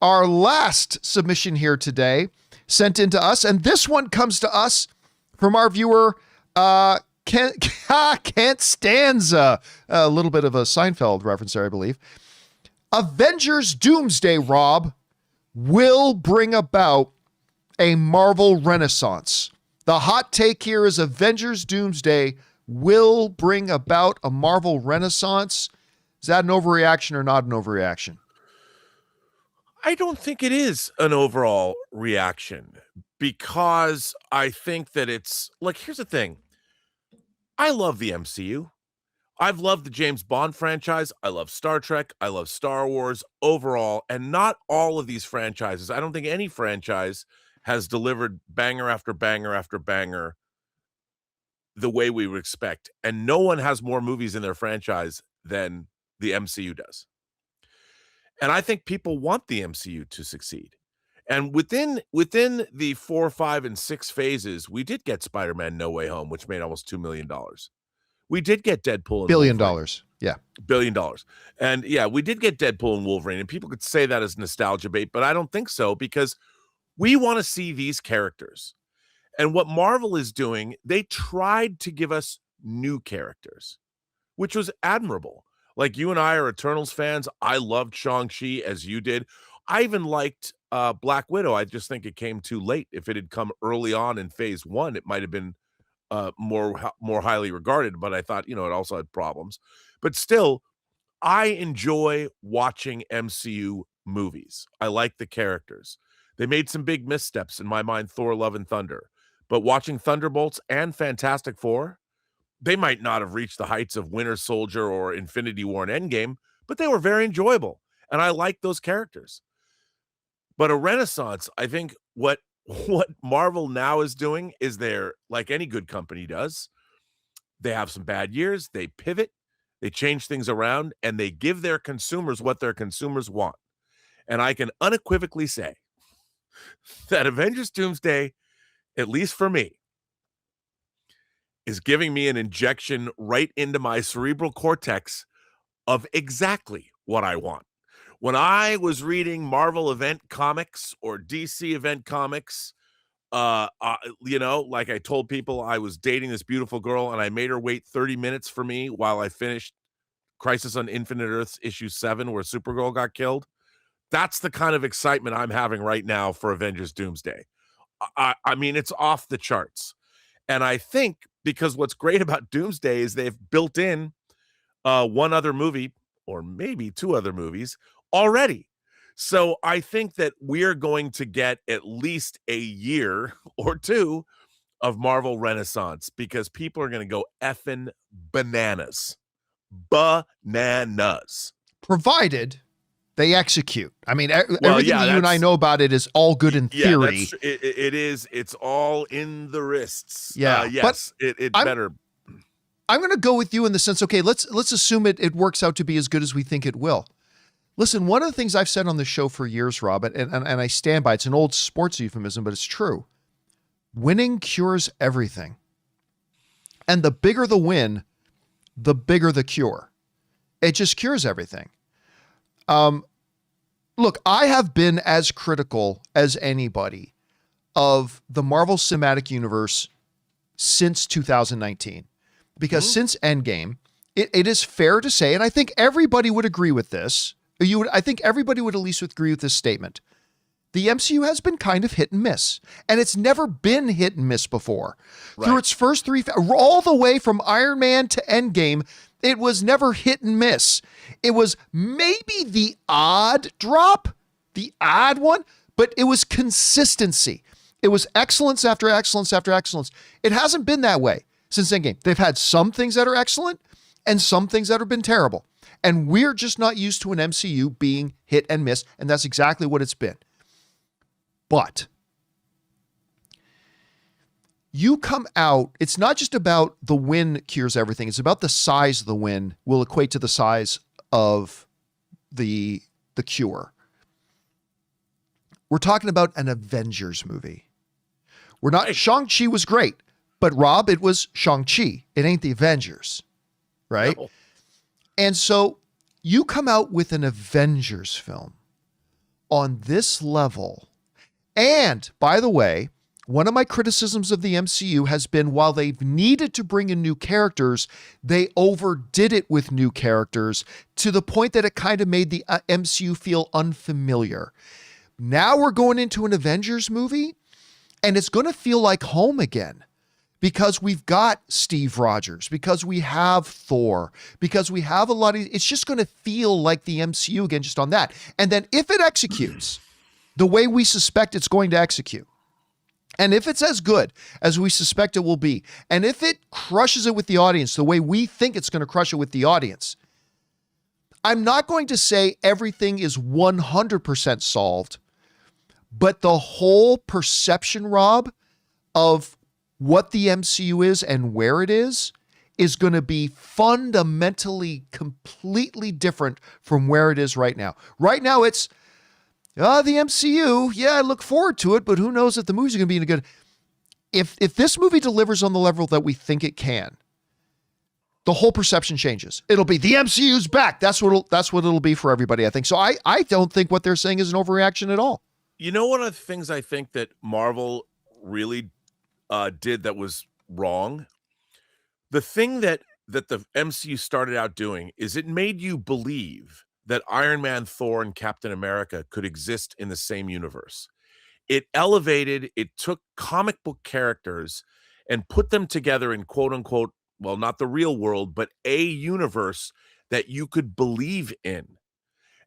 our last submission here today, sent in to us, and this one comes to us from our viewer, Kent Stanza. A little bit of a Seinfeld reference there, I believe. Avengers Doomsday, Rob, will bring about a Marvel renaissance. The hot take here is Avengers Doomsday will bring about a Marvel renaissance. Is that an overreaction or not an overreaction? I don't think it is an overall reaction, because I think that it's like, here's the thing. I love the MCU. I've loved the James Bond franchise. I love Star Trek. I love Star Wars overall. And not all of these franchises, I don't think any franchise has delivered banger after banger after banger the way we would expect. And no one has more movies in their franchise than the MCU does. And I think people want the MCU to succeed. And within the 4, 5, and 6 phases, we did get Spider-Man No Way Home, which made almost $2 million. We did get Deadpool and $1 billion. Wolverine. Yeah. $1 billion. And yeah, we did get Deadpool and Wolverine. And people could say that as nostalgia bait, but I don't think so, because we want to see these characters. And what Marvel is doing, they tried to give us new characters, which was admirable. Like, you and I are Eternals fans. I loved Shang-Chi as you did. I even liked Black Widow. I just think it came too late. If it had come early on in phase 1, it might have been more highly regarded, but I thought, it also had problems. But still, I enjoy watching MCU movies. I like the characters. They made some big missteps in my mind, Thor, Love, and Thunder. But watching Thunderbolts and Fantastic Four, they might not have reached the heights of Winter Soldier or Infinity War and Endgame, but they were very enjoyable. And I like those characters. But a renaissance, I think what Marvel now is doing is, they're like any good company does. They have some bad years, they pivot, they change things around, and they give their consumers what their consumers want. And I can unequivocally say that Avengers Doomsday, at least for me, is giving me an injection right into my cerebral cortex of exactly what I want. When I was reading Marvel event comics or DC event comics, like I told people I was dating this beautiful girl and I made her wait 30 minutes for me while I finished Crisis on Infinite Earths issue 7, where Supergirl got killed. That's the kind of excitement I'm having right now for Avengers Doomsday. I mean, it's off the charts. And I think because what's great about Doomsday is they've built in one other movie, or maybe 2 other movies already. So I think that we're going to get at least a year or 2 of Marvel Renaissance, because people are going to go effing bananas. Bananas. Provided they execute. I mean, everything you and I know about it is all good in theory. It is. It's all in the wrists. Yeah. Yes, it better. I'm going to go with you in the sense, okay, let's assume it works out to be as good as we think it will. Listen, one of the things I've said on the show for years, Rob, and I stand by, it's an old sports euphemism, but it's true. Winning cures everything. And the bigger the win, the bigger the cure. It just cures everything. Look, I have been as critical as anybody of the Marvel Cinematic Universe since 2019. Because since Endgame, it is fair to say, and I think everybody would agree with this, I think everybody would at least agree with this statement. The MCU has been kind of hit and miss, and it's never been hit and miss before. Right. Through its first 3, all the way from Iron Man to Endgame, it was never hit and miss. It was maybe the odd drop, the odd one, but it was consistency. It was excellence after excellence after excellence. It hasn't been that way since Endgame. They've had some things that are excellent and some things that have been terrible. And we're just not used to an MCU being hit and miss, and that's exactly what it's been. But you come out, it's not just about the win cures everything. It's about the size of the win will equate to the size of the cure. We're talking about an Avengers movie. We're not, Shang-Chi was great, but Rob, it was Shang-Chi. It ain't the Avengers, right? No. And so you come out with an Avengers film. on this level. And by the way, one of my criticisms of the MCU has been while they've needed to bring in new characters, they overdid it with new characters to the point that it kind of made the MCU feel unfamiliar. Now we're going into an Avengers movie and it's going to feel like home again because we've got Steve Rogers, because we have Thor, because we have a lot of, it's just going to feel like the MCU again, just on that. And then if it executes the way we suspect it's going to execute, and if it's as good as we suspect it will be, and if it crushes it with the audience the way we think it's going to crush it with the audience, I'm not going to say everything is 100% solved, but the whole perception, Rob, of what the MCU is and where it is going to be fundamentally, completely different from where it is right now. Right now, it's the MCU, yeah, I look forward to it, but who knows if the movie's going to be any good. If this movie delivers on the level that we think it can, the whole perception changes. It'll be the MCU's back. That's what it'll be for everybody, I think. So I don't think what they're saying is an overreaction at all. You know, one of the things I think that Marvel really did that was wrong, the thing that the MCU started out doing is it made you believe that Iron Man, Thor, and Captain America could exist in the same universe. It elevated, it took comic book characters and put them together in quote unquote, well, not the real world, but a universe that you could believe in.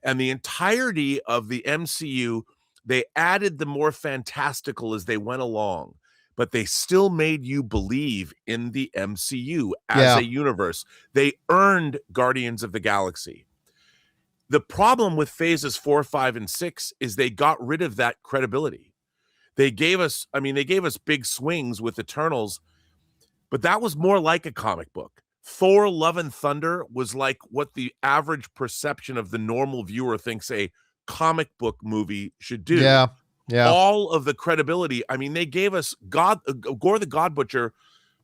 And the entirety of the MCU, they added the more fantastical as they went along, but they still made you believe in the MCU as a universe. They earned Guardians of the Galaxy. The problem with phases 4, 5, and 6 is they got rid of that credibility. They gave us big swings with Eternals, but that was more like a comic book. Thor, Love and Thunder was like what the average perception of the normal viewer thinks a comic book movie should do. Yeah. All of the credibility. I mean, they gave us Gore the God Butcher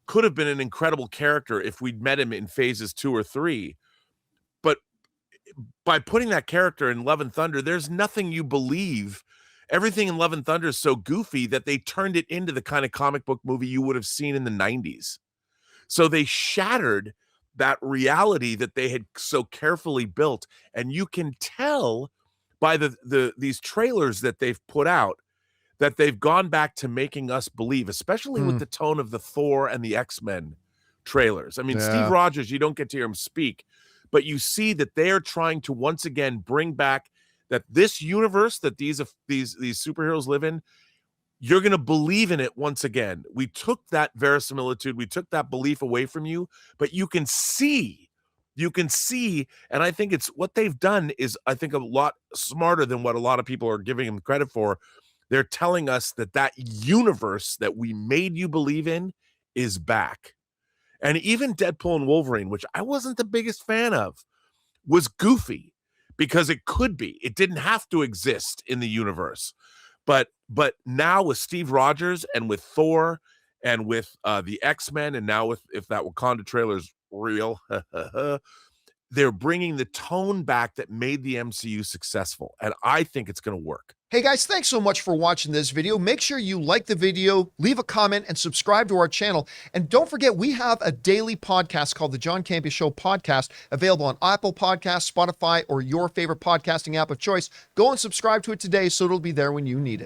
could have been an incredible character if we'd met him in phases 2 or 3. But by putting that character in Love and Thunder, there's nothing you believe. Everything in Love and Thunder is so goofy that they turned it into the kind of comic book movie you would have seen in the 90s. So they shattered that reality that they had so carefully built. And you can tell by these trailers that they've put out that they've gone back to making us believe, especially with the tone of the Thor and the X-Men trailers. I mean, Steve Rogers, you don't get to hear him speak, but you see that they are trying to once again bring back that this universe that these superheroes live in, you're going to believe in it once again. We took that verisimilitude, we took that belief away from you, but you can see, and I think it's what they've done is, I think, a lot smarter than what a lot of people are giving them credit for. They're telling us that universe that we made you believe in is back. And even Deadpool and Wolverine, which I wasn't the biggest fan of, was goofy because it could be. It didn't have to exist in the universe. But now with Steve Rogers and with Thor and with the X-Men and now if that Wakanda trailer is real, they're bringing the tone back that made the MCU successful. And I think it's going to work. Hey guys, thanks so much for watching this video. Make sure you like the video, leave a comment, and subscribe to our channel. And don't forget, we have a daily podcast called the John Campea Show podcast, available on Apple Podcasts, Spotify, or your favorite podcasting app of choice. Go and subscribe to it today so it'll be there when you need it.